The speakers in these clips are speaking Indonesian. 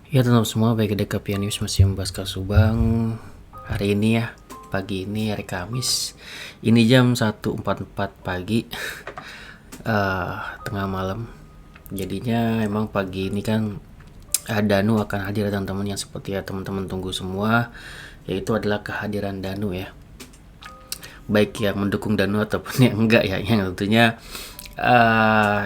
Ya teman semua, baik di Kapian News masih membahas kasus Subang hari ini ya. Pagi ini hari Kamis. Ini jam 1.44 pagi, tengah malam. Jadinya emang pagi ini kan Danu akan hadir teman-teman, yang seperti ya teman-teman tunggu semua, yaitu adalah kehadiran Danu ya. Baik yang mendukung Danu ataupun yang enggak ya, yang tentunya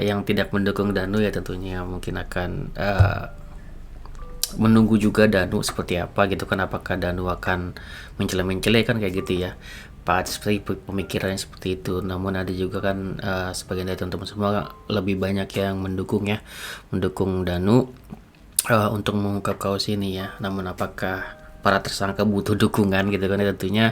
yang tidak mendukung Danu ya tentunya mungkin akan menunggu juga Danu seperti apa gitu kan, apakah Danu akan mencela-mencela kan kayak gitu ya, Pak, seperti pemikirannya seperti itu. Namun ada juga kan sebagian dari teman-teman semua lebih banyak yang mendukung ya, mendukung Danu untuk mengungkap kasus ini ya. Namun apakah para tersangka butuh dukungan gitu kan ya, tentunya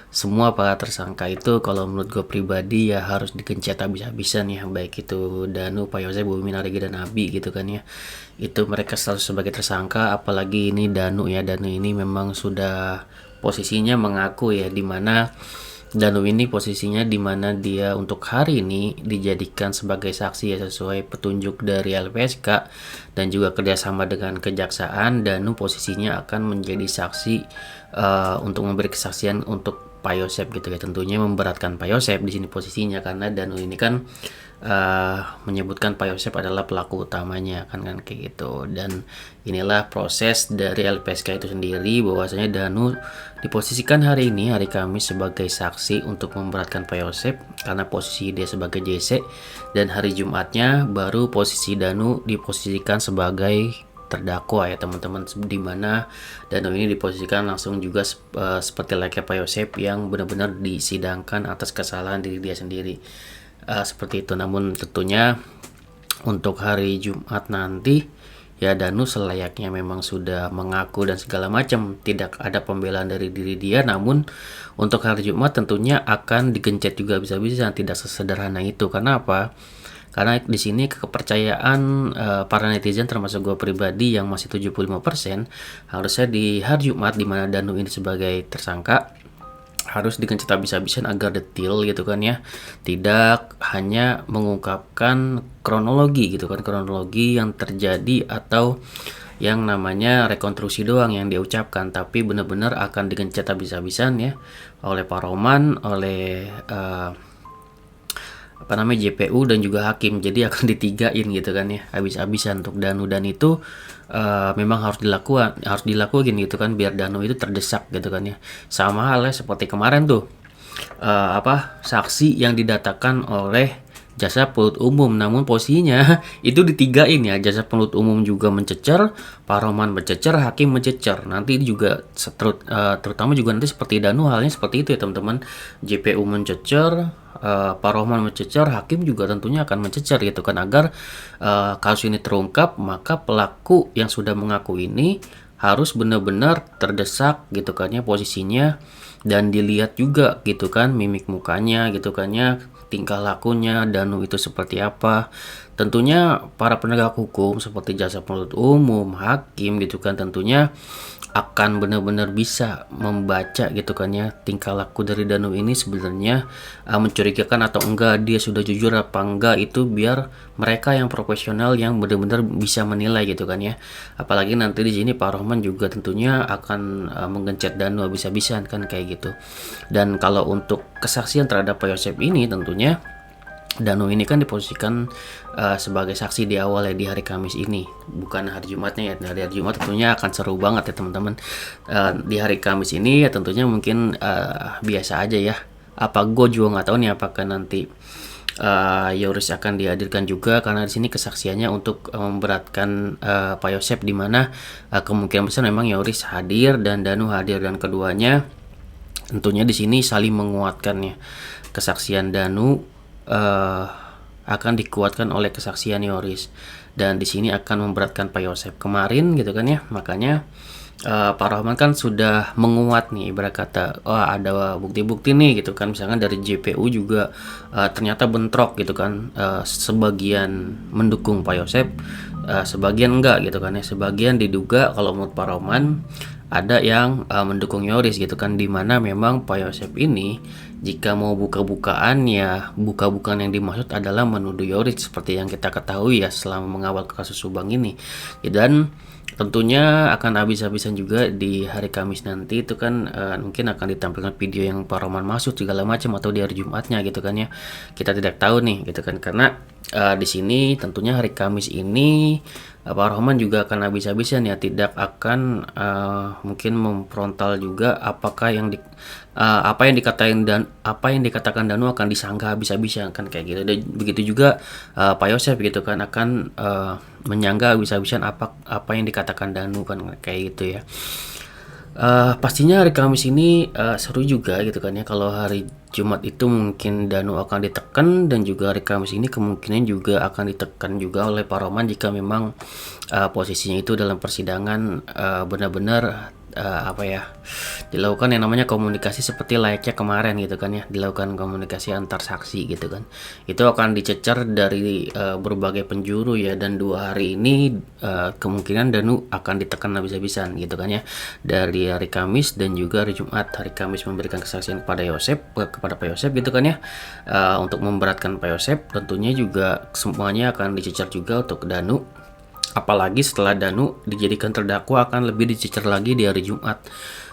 semua para tersangka itu kalau menurut gue pribadi ya harus dikencet habis-habisan ya, baik itu Danu, Pak Yose, Bobi Minaregi dan Abi gitu kan ya. Itu mereka selalu sebagai tersangka, apalagi ini Danu ya. Danu ini memang sudah posisinya mengaku ya, dimana Danu ini posisinya dimana dia untuk hari ini dijadikan sebagai saksi ya, sesuai petunjuk dari LPSK dan juga kerjasama dengan kejaksaan. Danu posisinya akan menjadi saksi untuk memberi kesaksian untuk Pak Yosep gitu ya. Tentunya memberatkan Pak Yosep di sini posisinya, karena Danu ini kan menyebutkan Pak Yosep adalah pelaku utamanya kan kayak gitu. Dan inilah proses dari LPSK itu sendiri, bahwasanya Danu diposisikan hari ini hari Kamis sebagai saksi untuk memberatkan Pak Yosep karena posisi dia sebagai JC, dan hari Jumatnya baru posisi Danu diposisikan sebagai terdakwa ya teman-teman, di mana Danu ini diposisikan langsung juga seperti layaknya Pak Yosep yang benar-benar disidangkan atas kesalahan diri dia sendiri. Seperti itu. Namun tentunya untuk hari Jumat nanti ya, Danu selayaknya memang sudah mengaku dan segala macam, tidak ada pembelaan dari diri dia. Namun untuk hari Jumat tentunya akan digencet juga bisa-bisa, tidak sesederhana itu. Karena apa? Karena di sini kepercayaan para netizen termasuk gue pribadi yang masih 75%, harusnya di hari Jumat di mana Danu ini sebagai tersangka harus digencet habis-habisan agar detail gitu kan ya, tidak hanya mengungkapkan kronologi gitu kan, kronologi yang terjadi atau yang namanya rekonstruksi doang yang dia ucapkan, tapi benar-benar akan digencet habis-habisan ya oleh Pak Roman, oleh JPU dan juga hakim. Jadi akan ditigain gitu kan ya, habis-habisan untuk Danu. Dan itu memang harus dilakukan gitu kan, biar Danu itu terdesak gitu kan ya. Sama halnya seperti kemarin tuh saksi yang didatakan oleh jasa penuntut umum, namun posisinya itu ditigain ya, jasa penuntut umum juga mencecer, Pak Roman mencecer, hakim mencecer. Nanti juga terutama juga nanti seperti Danu halnya seperti itu ya teman-teman, JPU mencecer, Pak Roman mencecer, hakim juga tentunya akan mencecer gitu kan, agar kasus ini terungkap. Maka pelaku yang sudah mengaku ini harus benar-benar terdesak gitu kan ya posisinya, dan dilihat juga gitu kan mimik mukanya gitu kan ya, tingkah lakunya Danu itu seperti apa. Tentunya para penegak hukum seperti jasa penuntut umum, hakim gitu kan, tentunya akan benar-benar bisa membaca gitu kan ya, tingkah laku dari Danu ini sebenarnya mencurigakan atau enggak, dia sudah jujur apa enggak, itu biar mereka yang profesional yang benar-benar bisa menilai gitu kan ya. Apalagi nanti di sini Pak Rohman juga tentunya akan menggencet Danu habis-habisan kan kayak gitu. Dan kalau untuk kesaksian terhadap Pak Yosep ini, tentunya Danu ini kan diposisikan sebagai saksi di awal ya, di hari Kamis ini, bukan hari Jumatnya ya. Dari hari Jumat tentunya akan seru banget ya teman-teman. Di hari Kamis ini ya tentunya mungkin biasa aja ya. Apa gue juga nggak tahu nih apakah nanti Yoris akan dihadirkan juga, karena di sini kesaksiannya untuk memberatkan Pak Yosep, di mana kemungkinan besar memang Yoris hadir dan Danu hadir, dan keduanya tentunya di sini saling menguatkan ya. Kesaksian Danu akan dikuatkan oleh kesaksian Yoris, dan di sini akan memberatkan Pak Yosep kemarin gitu kan ya. Makanya Pak Rahman kan sudah menguat nih, ibarat kata ada bukti-bukti nih gitu kan, misalkan dari JPU juga ternyata bentrok gitu kan, sebagian mendukung Pak Yosep, sebagian enggak gitu kan ya. Sebagian diduga kalau menurut Pak Rahman ada yang mendukung Yoris gitu kan, dimana memang Pak Yosep ini Jika mau buka-bukaan ya buka-bukaan yang dimaksud adalah menuduh Yoris seperti yang kita ketahui ya selama mengawal kasus Subang ini. Ya, dan tentunya akan habis-habisan juga di hari Kamis nanti itu kan mungkin akan ditampilkan video yang Pak Roman masuk segala macam atau di hari Jumatnya gitu kan ya. Kita tidak tahu nih gitu kan karena di sini tentunya hari Kamis ini Pak Rohman juga akan habis-habisan ya tidak akan mungkin memfrontal juga apakah yang apa yang dikatakan Danu akan disangka habis-habisan kan kayak gitu. Dan begitu juga Pak Yosef gitu kan akan menyangka habis-habisan apa yang dikatakan Danu kan kayak gitu ya. Pastinya hari Kamis ini seru juga gitu kan ya. Kalau hari Jumat itu mungkin Danu akan ditekan dan juga hari Kamis ini kemungkinan juga akan ditekan juga oleh Pak Roman jika memang posisinya itu dalam persidangan benar-benar apa ya dilakukan yang namanya komunikasi seperti layaknya kemarin gitu kan ya, dilakukan komunikasi antar saksi gitu kan. Itu akan dicecar dari berbagai penjuru ya, dan 2 hari ini kemungkinan Danu akan ditekan habis-habisan gitu kan ya, dari hari Kamis dan juga hari Jumat. Hari Kamis memberikan kesaksian kepada Pak Yosef gitu kan ya, untuk memberatkan Pak Yosef. Tentunya juga semuanya akan dicecar juga untuk Danu. Apalagi setelah Danu dijadikan terdakwa akan lebih dicecer lagi di hari Jumat.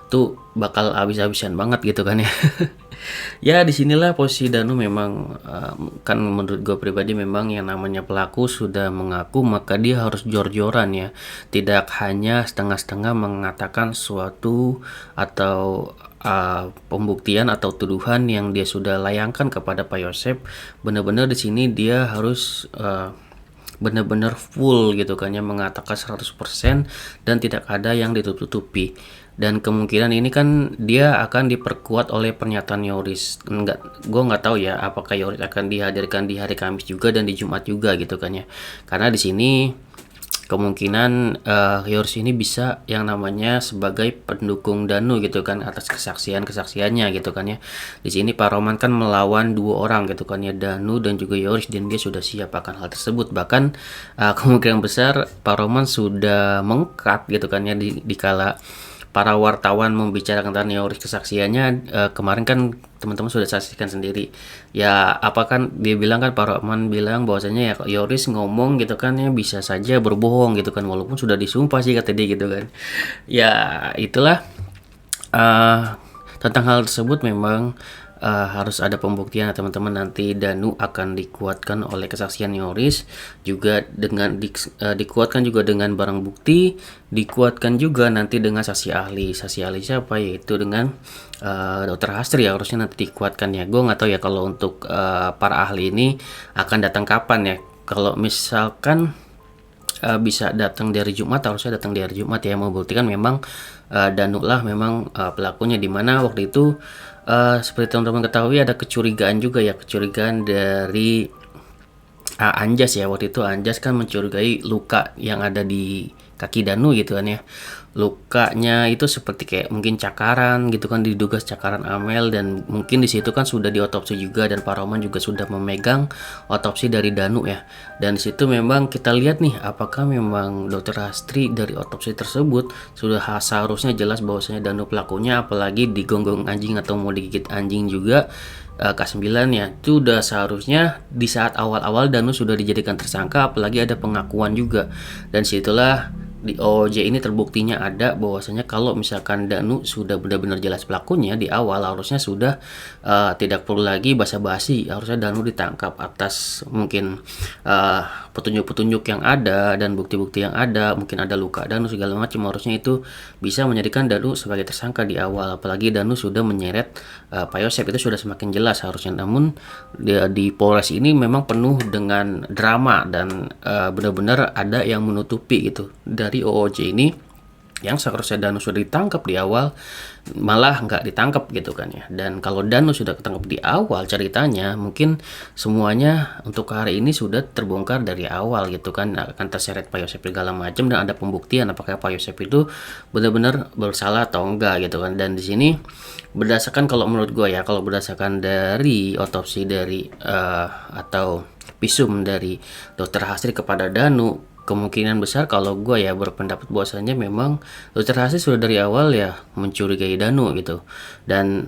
Tuh bakal habis-habisan banget gitu kan ya. Ya disinilah posisi Danu memang kan menurut gue pribadi memang yang namanya pelaku sudah mengaku maka dia harus jor-joran ya. Tidak hanya setengah-setengah mengatakan suatu atau pembuktian atau tuduhan yang dia sudah layangkan kepada Pak Yosef. Benar-benar di sini dia harus benar-benar full gitu kan ya, mengatakan 100% dan tidak ada yang ditutup-tutupi. Dan kemungkinan ini kan dia akan diperkuat oleh pernyataan Yoris. Gue nggak tahu ya apakah Yoris akan dihadirkan di hari Kamis juga dan di Jumat juga gitu kan ya. Karena di sini kemungkinan Yoris ini bisa yang namanya sebagai pendukung Danu gitu kan atas kesaksiannya gitu kan ya. Di sini Pak Roman kan melawan 2 orang gitu kan ya, Danu dan juga Yoris, dan dia sudah siap akan hal tersebut. Bahkan kemungkinan besar Pak Roman sudah mengkat gitu kan ya di kala para wartawan membicarakan tentang Yoris kesaksiannya. Kemarin kan teman-teman sudah saksikan sendiri ya, apa kan dia bilang kan, Pak Roman bilang bahwasanya ya Yoris ngomong gitu kan ya bisa saja berbohong gitu kan walaupun sudah disumpah sih kata dia gitu kan ya. Itulah tentang hal tersebut memang harus ada pembuktian ya teman-teman. Nanti Danu akan dikuatkan oleh kesaksian Yoris juga dengan dikuatkan juga dengan barang bukti, dikuatkan juga nanti dengan saksi ahli siapa, yaitu dengan Dokter Hastri ya, harusnya nanti dikuatkan ya. Gue nggak tahu ya kalau untuk para ahli ini akan datang kapan ya. Kalau misalkan bisa datang dari Jumat, harusnya datang di hari Jumat ya, membuktikan memang Danu lah memang pelakunya. Dimana waktu itu seperti teman-teman ketahui ada kecurigaan juga ya, kecurigaan dari Anjas ya. Waktu itu Anjas kan mencurigai luka yang ada di kaki Danu gitu kan ya. Lukanya itu seperti kayak mungkin cakaran gitu kan, diduga cakaran Amel, dan mungkin di situ kan sudah diotopsi juga dan Pak Roman juga sudah memegang otopsi dari Danu ya. Dan di situ memang kita lihat nih apakah memang Dokter Hastri dari otopsi tersebut sudah seharusnya jelas bahwasanya Danu pelakunya, apalagi digonggong anjing atau mau digigit anjing juga. K9 ya, itu udah seharusnya di saat awal-awal Danu sudah dijadikan tersangka, apalagi ada pengakuan juga. Dan situlah di OJ ini terbuktinya ada bahwasanya kalau misalkan Danu sudah benar-benar jelas pelakunya di awal, harusnya sudah tidak perlu lagi basa-basi, harusnya Danu ditangkap atas mungkin petunjuk-petunjuk yang ada dan bukti-bukti yang ada, mungkin ada luka Danu segala macam, harusnya itu bisa menjadikan Danu sebagai tersangka di awal. Apalagi Danu sudah menyeret Pak Yosef, itu sudah semakin jelas harusnya. Namun di Polres ini memang penuh dengan drama dan benar-benar ada yang menutupi gitu dari OOJ ini, yang seharusnya Danu sudah ditangkap di awal malah nggak ditangkap gitu kan ya. Dan kalau Danu sudah ketangkap di awal, ceritanya mungkin semuanya untuk hari ini sudah terbongkar dari awal gitu kan, akan terseret Pak Yosef segala macam dan ada pembuktian apakah Pak Yosef itu benar-benar bersalah atau enggak gitu kan. Dan di sini berdasarkan, kalau menurut gue ya, kalau berdasarkan dari otopsi dari atau visum dari Dokter Hastri kepada Danu, kemungkinan besar kalau gue ya berpendapat bahwasanya memang Dokter Hastri sudah dari awal ya mencurigai Danu gitu. Dan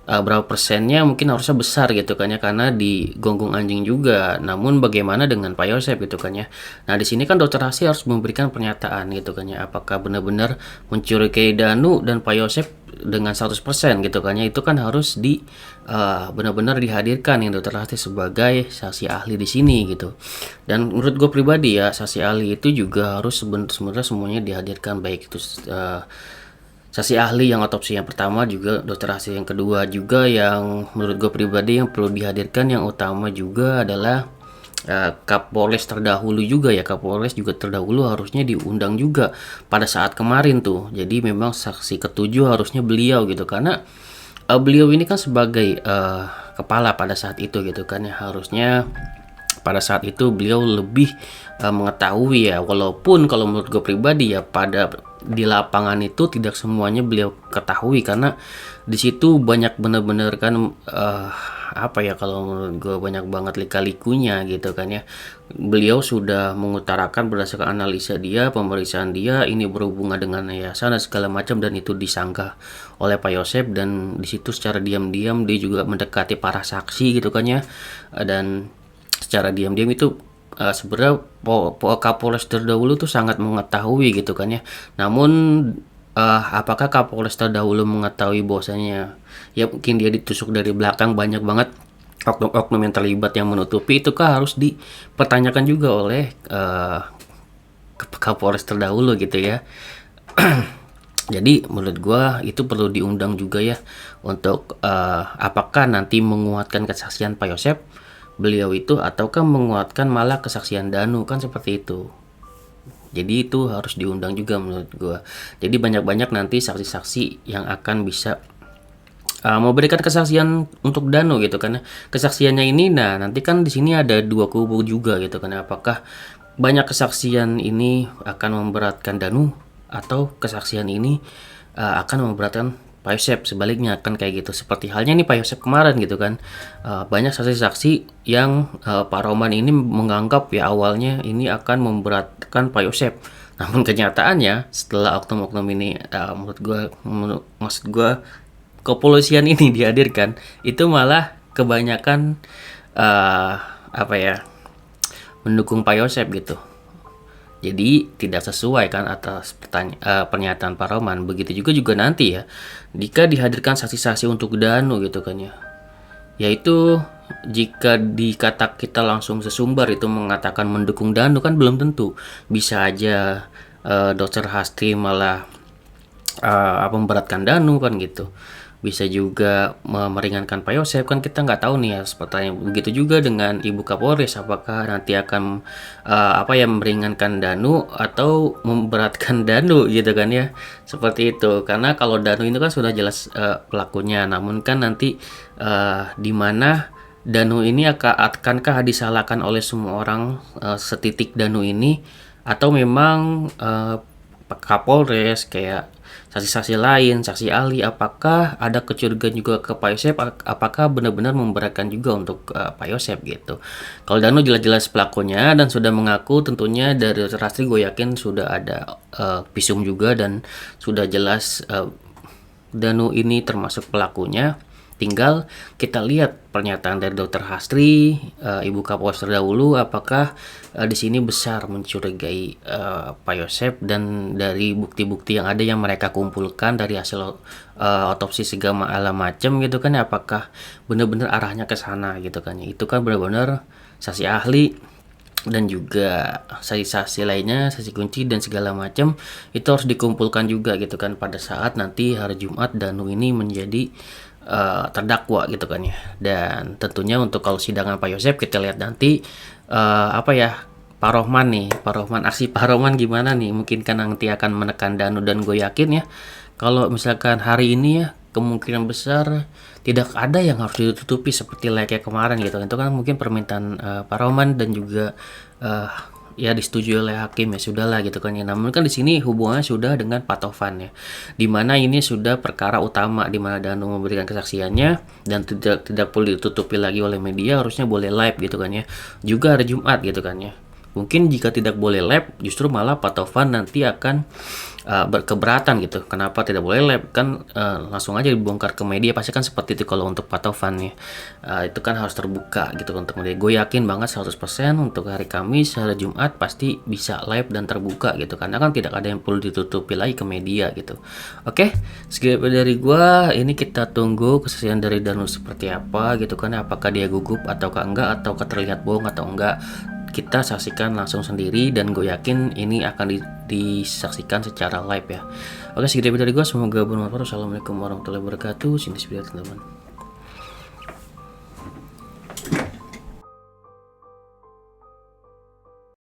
berapa persennya mungkin harusnya besar gitu kan ya, karena di gonggong anjing juga. Namun bagaimana dengan Pak Yosep gitu kan ya. Nah, di sini kan Dokter Hasti harus memberikan pernyataan gitu kan ya, apakah benar-benar mencurigai Danu dan Pak Yosep dengan 100% gitu kan ya. Itu kan harus benar-benar dihadirkan nih Dokter Hasti sebagai saksi ahli di sini gitu. Dan menurut gue pribadi ya, saksi ahli itu juga harus sebenarnya semuanya dihadirkan, baik itu saksi ahli yang otopsi yang pertama, juga dokter hasil yang kedua, juga yang menurut gue pribadi yang perlu dihadirkan yang utama juga adalah Kapolres terdahulu juga ya. Kapolres juga terdahulu harusnya diundang juga pada saat kemarin tuh. Jadi memang saksi ketujuh harusnya beliau gitu, karena beliau ini kan sebagai kepala pada saat itu gitu kan ya, harusnya pada saat itu beliau lebih mengetahui ya, walaupun kalau menurut gue pribadi ya, pada di lapangan itu tidak semuanya beliau ketahui, karena di situ banyak bener-bener kan apa ya, kalau menurut gue banyak banget lika-likunya gitu kan ya. Beliau sudah mengutarakan berdasarkan analisa dia, pemeriksaan dia, ini berhubungan dengan yayasan dan segala macam, dan itu disanggah oleh Pak Yosep, dan di situ secara diam-diam dia juga mendekati para saksi gitu kan ya. Dan secara diam-diam itu sebenarnya Kapolres terdahulu tuh sangat mengetahui gitu kan ya. Namun apakah Kapolres terdahulu mengetahui bahwasanya ya mungkin dia ditusuk dari belakang, banyak banget oknum-oknum yang terlibat yang menutupi, itu kah harus dipertanyakan juga oleh Kapolres terdahulu gitu ya. Jadi menurut gua itu perlu diundang juga ya, untuk apakah nanti menguatkan kesaksian Pak Yosep beliau itu, ataukah menguatkan malah kesaksian Danu, kan seperti itu. Jadi itu harus diundang juga menurut gua. Jadi banyak-banyak nanti saksi-saksi yang akan bisa memberikan kesaksian untuk Danu gitu kan. Kesaksiannya ini, nah nanti kan di sini ada dua kubu juga gitu kan. Apakah banyak kesaksian ini akan memberatkan Danu, atau kesaksian ini akan memberatkan Pak Yosep, sebaliknya kan kayak gitu. Seperti halnya nih Pak Yosep kemarin gitu kan, banyak saksi-saksi yang Pak Roman ini menganggap ya awalnya ini akan memberatkan Pak Yosep. Namun kenyataannya setelah oknum-oknum ini maksud gue kepolisian ini dihadirkan, itu malah kebanyakan apa ya, mendukung Pak Yosep gitu. Jadi tidak sesuai kan atas pernyataan Pak Roman. Begitu juga nanti ya, jika dihadirkan saksi-saksi untuk Danu gitu kan ya. Yaitu jika dikata kita langsung sesumbar itu mengatakan mendukung Danu, kan belum tentu. Bisa aja Dokter Hasti malah memberatkan Danu kan gitu. Bisa juga meringankan Pak Yosep, kan kita nggak tahu nih ya sepertinya. Begitu juga dengan Ibu Kapolres, apakah nanti akan meringankan Danu atau memberatkan Danu gitu kan ya, seperti itu. Karena kalau Danu itu kan sudah jelas pelakunya, namun kan nanti di mana Danu ini akankah disalahkan oleh semua orang setitik Danu ini, atau memang Kapolres kayak saksi-saksi lain, saksi ahli, apakah ada kecurigaan juga ke Pak Yosep, apakah benar-benar memberatkan juga untuk Pak Yosep gitu. Kalau Danu jelas-jelas pelakunya dan sudah mengaku, tentunya dari Dokter Hasti gue yakin sudah ada visum juga, dan sudah jelas Danu ini termasuk pelakunya. Tinggal kita lihat pernyataan dari Dokter Hasti, Ibu Kapolres terdahulu, apakah di sini besar mencurigai Pak Yosep, dan dari bukti-bukti yang ada yang mereka kumpulkan dari hasil otopsi segala macam gitu kan, apakah benar-benar arahnya ke sana gitu kan. Itu kan benar-benar saksi ahli dan juga saksi-saksi lainnya, saksi kunci dan segala macam, itu harus dikumpulkan juga gitu kan pada saat nanti hari Jumat Danu ini menjadi terdakwa gitu kan ya. Dan tentunya untuk kalau sidangan Pak Yosep, kita lihat nanti Pak Rohman aksi Pak Rohman gimana nih, mungkin kan nanti akan menekan Danu. Dan gue yakin ya, kalau misalkan hari ini ya, kemungkinan besar tidak ada yang harus ditutupi seperti layaknya kemarin gitu. Itu kan mungkin permintaan Pak Rohman, dan juga ya disetujui oleh hakim, ya sudahlah gitu kan ya. Namun kan di sini hubungannya sudah dengan Pak Tovan ya, dimana ini sudah perkara utama, dimana Danu memberikan kesaksiannya dan tidak perlu ditutupi lagi oleh media, harusnya boleh live gitu kan ya. Juga hari Jumat gitu kan ya. Mungkin jika tidak boleh live, justru malah Pak Taufan nanti akan berkeberatan gitu. Kenapa tidak boleh live? Kan langsung aja dibongkar ke media, pasti kan seperti itu kalau untuk Pak Taufan ya. Itu kan harus terbuka gitu untuk media. Gue yakin banget 100% untuk hari Kamis, hari Jumat pasti bisa live dan terbuka gitu. Karena kan tidak ada yang perlu ditutupi lagi ke media gitu. Oke, segitu dari gue. Ini kita tunggu kesaksian dari Danu seperti apa gitu kan. Apakah dia gugup ataukah enggak, ataukah terlihat bohong atau enggak. Kita saksikan langsung sendiri dan gue yakin ini akan disaksikan secara live ya. Oke, segitu dari gue, semoga bermanfaat. Assalamualaikum warahmatullahi wabarakatuh. Sini teman-teman.